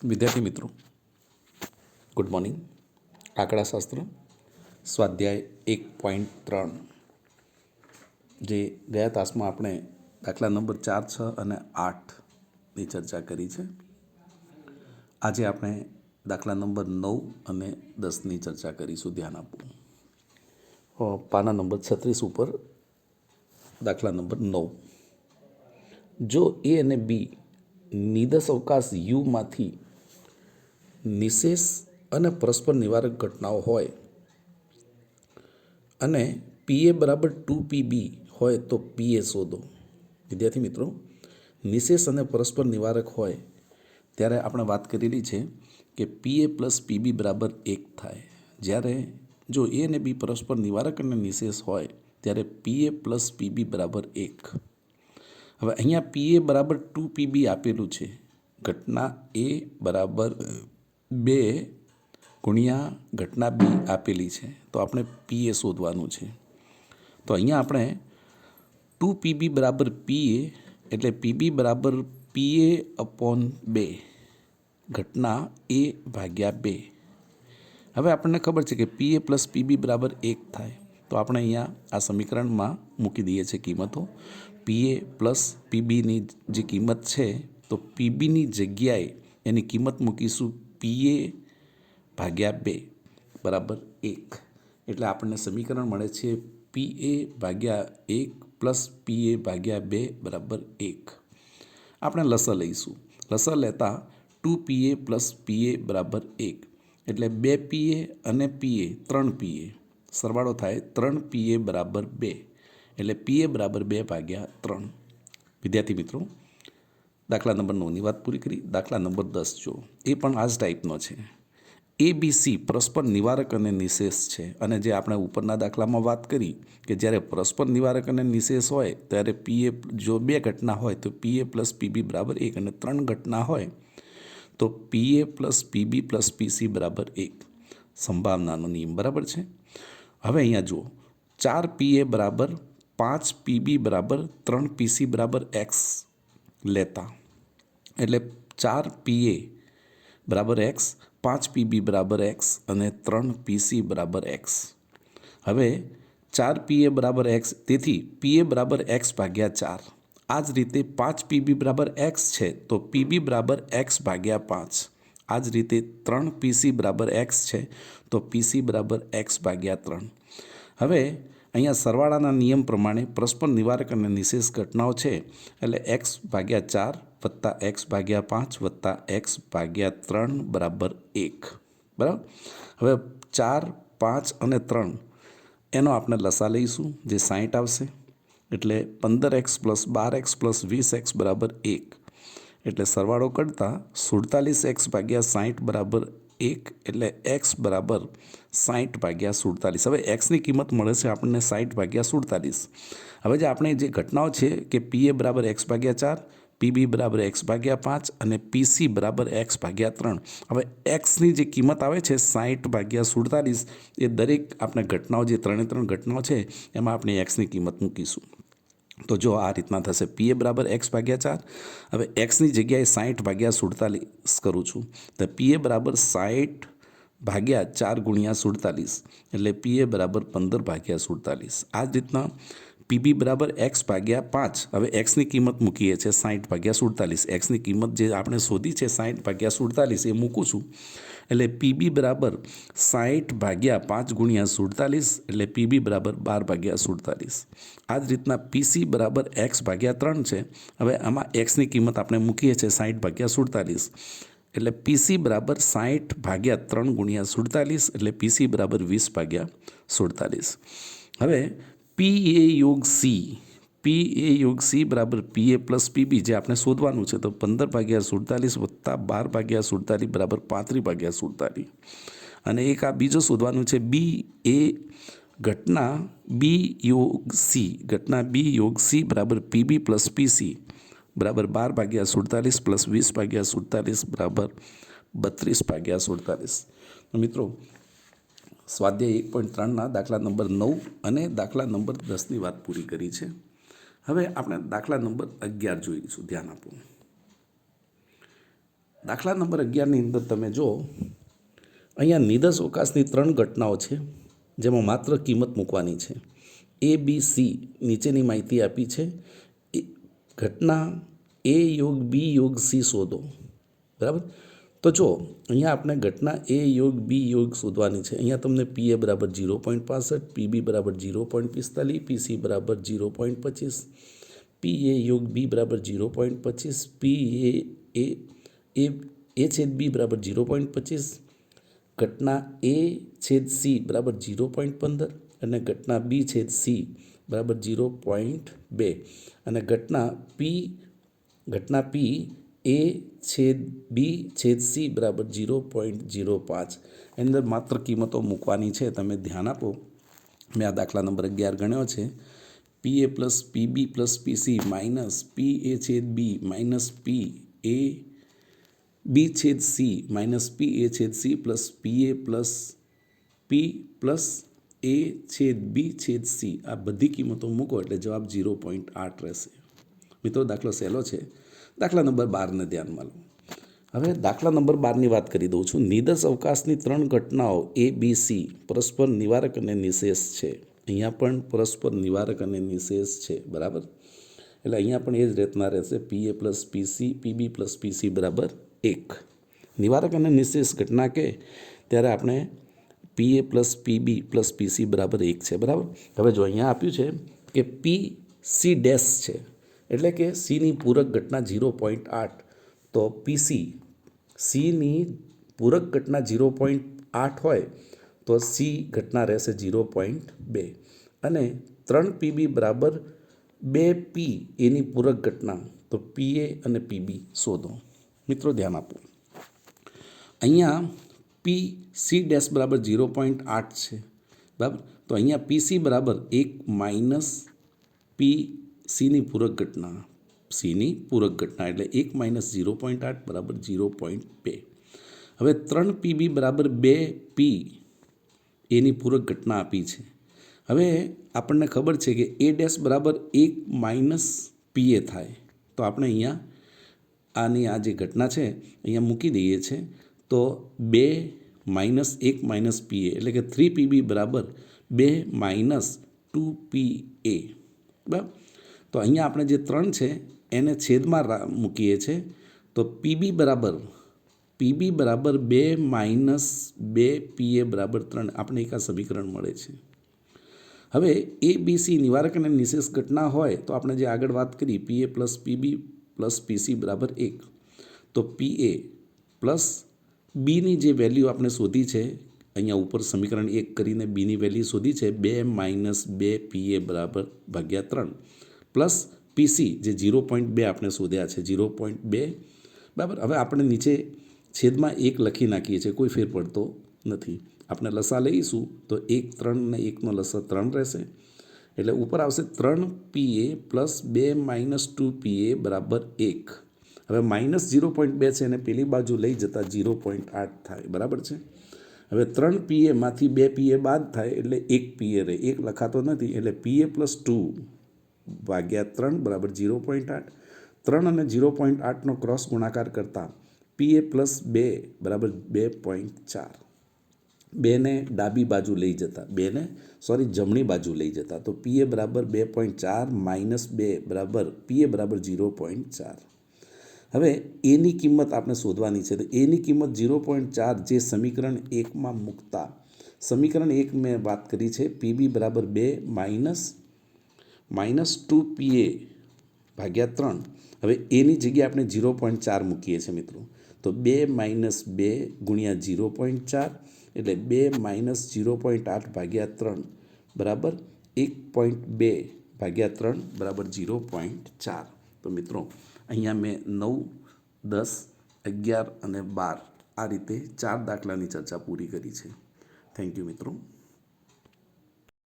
વિદ્યાર્થી મિત્રો, good morning. આંકડાશાસ્ત્ર સ્વાધ્યાય 1.3 જે ગયા તાસમાં આપણે દાખલા નંબર 4, 6 અને 8ની ચર્ચા કરી છે. આજે આપણે દાખલા નંબર 9 અને 10ની ચર્ચા કરીશું. ધ્યાન આપવું. પાના નંબર 36 ઉપર દાખલા નંબર 9. જો એ અને બી નિદર્શ અવકાશ યુમાંથી નિશેષ અને પરસ્પર નિવારક ઘટનાઓ હોય અને પીએ બરાબર 2PB હોય તો પીએ શોધો. વિદ્યાર્થી મિત્રો, નિશેષ અને પરસ્પર નિવારક હોય ત્યારે આપણે વાત કરેલી છે કે પીએ પ્લસ પીબી બરાબર 1 થાય. જ્યારે જો એ અને બી પરસ્પર નિવારક અને નિશેષ હોય ત્યારે પીએ પ્લસ પીબી બરાબર 1. હવે અહીંયા પીએ બરાબર 2PB આપેલું છે. ઘટના એ બરાબર 2 ગુણ્યા ઘટના બી આપેલી છે, તો આપણે પીએ શોધવાનું છે. તો અહીંયા આપણે 2PB બરાબર પીએ એટલે પીબી બરાબર પીએ અપોન 2 ઘટના એ ભાગ્યા 2. હવે આપણને ખબર છે કે પીએ પ્લસ પીબી બરાબર 1 થાય, તો આપણે અહીંયા આ સમીકરણમાં મૂકી દઈએ છીએ કિંમતો. પીએ પ્લસ પીબીની જે કિંમત છે તો પીબીની જગ્યાએ એની કિંમત મૂકીશું પીએ ભાગ્યા 2 બરાબર 1. એટલે આપણને સમીકરણ મળે છે પીએ ભાગ્યા 1 પ્લસ પીએ ભાગ્યા 2 બરાબર 1. આપણે લસા લઈશું. લસા લેતા 2PA પ્લસ પીએ બરાબર 1 એટલે 2PA અને પીએ 3PA સરવાળો થાય 3PA બરાબર 2 એટલે પીએ બરાબર 2 ભાગ્યા 3. વિદ્યાર્થી મિત્રો, દાખલા નંબર 9ની વાત પૂરી કરી. દાખલા નંબર 10 જો, એ પણ આ જ ટાઈપનો છે. ABC પરસ્પર નિવારક અને નિશેષ છે, અને જે આપણે ઉપરના દાખલામાં વાત કરી કે જ્યારે પરસ્પર નિવારક અને નિશેષ હોય ત્યારે પીએ જો 2 ઘટના હોય તો પીએ પ્લસ પીબી બરાબર 1 અને 3 ઘટના હોય તો પીએ પ્લસ પીબી પ્લસ પીસી બરાબર 1. સંભાવનાનો નિયમ બરાબર છે. હવે અહીંયા જુઓ, 4PA બરાબર 5PB બરાબર 3PC બરાબર X લેતા એટલે 4PA બરાબર X, 5PB બરાબર X અને 3PC બરાબર X. હવે 4PA બરાબર X, તેથી PA બરાબર X ભાગ્યા 4. આ જ રીતે 5PB બરાબર X છે તો PB બરાબર X ભાગ્યા 5. આ જ રીતે 3PC બરાબર X છે તો PC બરાબર X ભાગ્યા 3. હવે અહીંયા સરવાળાના નિયમ પ્રમાણે પરસ્પર નિવારક અને નિશેષ ઘટનાઓ છે એટલે X ભાગ્યા 4 વત્તા X ભાગ્યા 5 વત્તા X ભાગ્યા 3 બરાબર 1. બરાબર. હવે 4, 5 અને 3 એનો આપણે લસા લઈશું જે 60 આવશે. એટલે 15X plus 12X plus 20X બરાબર 1. એટલે સરવાળો કરતાં 47X ભાગ્યા 60 બરાબર 1 એટલે X બરાબર 60 ભાગ્યા 47. હવે Xની કિંમત મળે છે આપણને 60 ભાગ્યા 47. હવે જે આપણે જે ઘટનાઓ છે કે પીએ બરાબર X ભાગ્યા 4, પીબી બરાબર X ભાગ્યા 5 અને પીસી બરાબર X ભાગ્યા 3. હવે Xની જે કિંમત આવે છે 60 ભાગ્યા 47, એ દરેક આપણે ઘટનાઓ જે 3 ઘટનાઓ છે એમાં આપણે Xની કિંમત મૂકીશું. તો જો આ રીતના થશે. પીએ બરાબર X ભાગ્યા 4. હવે Xની જગ્યાએ 60 ભાગ્યા 47 કરું છું તો પીએ બરાબર 60 ભાગ્યા 4 ગુણ્યા 47 એટલે પીએ બરાબર 15 ભાગ્યા 47. આ જ રીતના પીબી બરાબર X ભાગ્યા 5. હવે Xની કિંમત મૂકીએ છીએ 60 ભાગ્યા 47. Xની કિંમત જે આપણે શોધી છે 60 ભાગ્યા 47 એ મૂકું છું એટલે પીબી બરાબર 60 ભાગ્યા 5 ગુણ્યા 47 એટલે પીબી બરાબર 12 ભાગ્યા 47. આ જ રીતના પીસી બરાબર X ભાગ્યા 3 છે. હવે આમાં Xની કિંમત આપણે મૂકીએ છીએ 60 ભાગ્યા 47 એટલે પીસી બરાબર 60 ભાગ્યા 3 ગુણ્યા 47 એટલે પીસી બરાબર 20 ભાગ્યા 47. હવે પી એ યોગ સી બરાબર પીએ પ્લસ પીબી જે આપણે શોધવાનું છે તો 15 ભાગ્યા 47 વત્તા 12 ભાગ્યા 47 બરાબર 35 ભાગ્યા 47. અને એક આ બીજો શોધવાનું છે બી એ ઘટના બી યોગ સી બરાબર પીબી પ્લસ પીસી બરાબર 12 ભાગ્યા 47 પ્લસ 20 ભાગ્યા 47 બરાબર 32 ભાગ્યા 47. મિત્રો, સ્વાધ્યાય 1.3ના દાખલા નંબર 9 અને દાખલા નંબર 10ની વાત પૂરી કરી છે. હવે આપણે દાખલા નંબર 11 જોઈશું. ધ્યાન આપો. દાખલા નંબર 11ની અંદર તમે જો અહીંયા નિદર્શ અવકાશની 3 ઘટનાઓ છે જેમાં માત્ર કિંમત મૂકવાની છે. એ બી સી નીચેની માહિતી આપી છે. ઘટના એ યોગ બી યોગ સી શોધો. બરાબર. તો જો અહીંયા આપણે ઘટના એ યોગ બી યોગ શોધવાની છે. અહીંયા તમને પીએ બરાબર 0.65, પીબી બરાબર 0.45, પીસી બરાબર 0.25, પી એ યોગ બી બરાબર 0.25, પી એ છેદ બી બરાબર 0.25, ઘટના એ છેદ સી બરાબર 0.15 અને ઘટના બી છેદ સી બરાબર 0.2 અને ઘટના પી એ છેદ બી છેદ સી બરાબર 0.05. એની અંદર માત્ર કિંમતો મૂકવાની છે. તમે ધ્યાન આપો, મેં આ દાખલા નંબર 11 ગણ્યો છે. પી એ પ્લસ પીબી પ્લસ પીસી માઇનસ પી એ છેદ બી માઇનસ પી એ બી છેદ સી માઇનસ પી એ છેદ સી પ્લસ પી એ પ્લસ પી પ્લસ એ છેદ બી છેદ સી. આ બધી કિંમતો મૂકો એટલે જવાબ 0.8 રહેશે. મિત્રો દાખલો સહેલો છે. દાખલા નંબર 12ને ધ્યાનમાં લો. હવે દાખલા નંબર 12ની વાત કરી દઉં છું. નિદર્શ અવકાશની 3 ઘટનાઓ એ બી સી પરસ્પર નિવારક અને નિશેષ છે. અહીંયા પણ પરસ્પર નિવારક અને નિશેષ છે. બરાબર. એટલે અહીંયા પણ એ જ રીતના રહેશે. પી એ પ્લસ પીસી પીબી પ્લસ પીસી બરાબર 1. નિવારક અને નિશેષ ઘટના કે ત્યારે આપણે પી એ પ્લસ પીબી પ્લસ પીસી બરાબર 1 છે. બરાબર. હવે જો અહીંયા આપ્યું છે કે પી સી ડેશ છે એટલે કે સીની પૂરક ઘટના 0.8, તો પીસી સીની પૂરક ઘટના 0.8 હોય તો સી ઘટના રહેશે 0.2 અને 3 પીબી બરાબર 2 પી એની પૂરક ઘટના, તો પીએ અને પીબી શોધો. મિત્રો ધ્યાન આપો, અહીંયા પી સી ડેશ બરાબર 0.8 છે. બરાબર. તો અહીંયા પીસી બરાબર 1 માઇનસ પી સીની પૂરક ઘટના, સીની પૂરક ઘટના એટલે 1 માઇનસ 0.8 બરાબર 0.2. હવે 3 પીબી બરાબર 2 પી એની પૂરક ઘટના આપી છે. હવે આપણને ખબર છે કે એ ડેશ બરાબર 1 માઇનસ પીએ થાય, તો આપણે અહીંયા આની આ જે ઘટના છે અહીંયા મૂકી દઈએ છીએ. તો 2 માઇનસ 1 માઇનસ પીએ એટલે કે 3 પીબી બરાબર 2 માઇનસ 2 પીએ. બરાબર. તો અહીંયા આપણે જે 3 છે એને છેદમાં મૂકીએ છીએ, તો પીબી બરાબર 2 માઇનસ 2 પીએ બરાબર 3. આપણે એક આ સમીકરણ મળે છે. હવે એ બી સી નિવારક અને નિશેષ ઘટના હોય તો આપણે જે આગળ વાત કરી પીએ પ્લસ પીબી પ્લસ પીસી બરાબર 1, તો પીએ પ્લસ બીની જે વેલ્યુ આપણે શોધી છે અહીંયા ઉપર સમીકરણ 1 કરીને બીની વેલ્યુ શોધી છે 2 માઇનસ 2 પીએ બરાબર ભાગ્યા 3 પ્લસ પીસી જે 0.2 આપણે શોધ્યા છે 0.2. બરાબર. હવે આપણે નીચે છેદમાં 1 લખી નાખીએ છીએ, કોઈ ફેર પડતો નથી. આપણે લસા લઈશું તો 1 3 ને 1નો લસા 3 રહેશે એટલે ઉપર આવશે 3 પીએ પ્લસ 2 માઇનસ 2 પીએ બરાબર 1. હવે માઇનસ 0.2 છે એને પેલી બાજુ લઈ જતાં 0.8 થાય. બરાબર છે. હવે 3 પીએમાંથી 2 પીએ બાદ થાય એટલે 1 પીએ રહે, 1 લખાતો નથી એટલે પીએ પ્લસ 2 ભાગ્યા 3 બરાબર 0.8. 3 અને 0.8નો ક્રોસ ગુણાકાર કરતાં પીએ પ્લસ 2 બરાબર 2.4. 2ને ડાબી બાજુ લઈ જતા જમણી બાજુ લઈ જતા તો પીએ બરાબર 2.4 માઇનસ 2 બરાબર પીએ બરાબર 0.4. હવે એની કિંમત આપણે શોધવાની છે. તો એની કિંમત 0.4 જે સમીકરણ 1માં મૂકતા, સમીકરણ 1 મેં વાત કરી છે પીબી બરાબર 2 માઇનસ 2 પીએ ભાગ્યા 3. હવે એની જગ્યાએ આપણે 0.4 મૂકીએ છીએ મિત્રો. તો 2 માઇનસ 2 ગુણ્યા 0.4 એટલે 2 માઇનસ 0.8 ભાગ્યા 3 બરાબર 1.2 ભાગ્યા 3 બરાબર 0.4. તો મિત્રો અહીંયા મેં 9, 10, 11 અને 12 આ રીતે 4 દાખલાની ચર્ચા પૂરી કરી છે. થેન્ક યુ મિત્રો.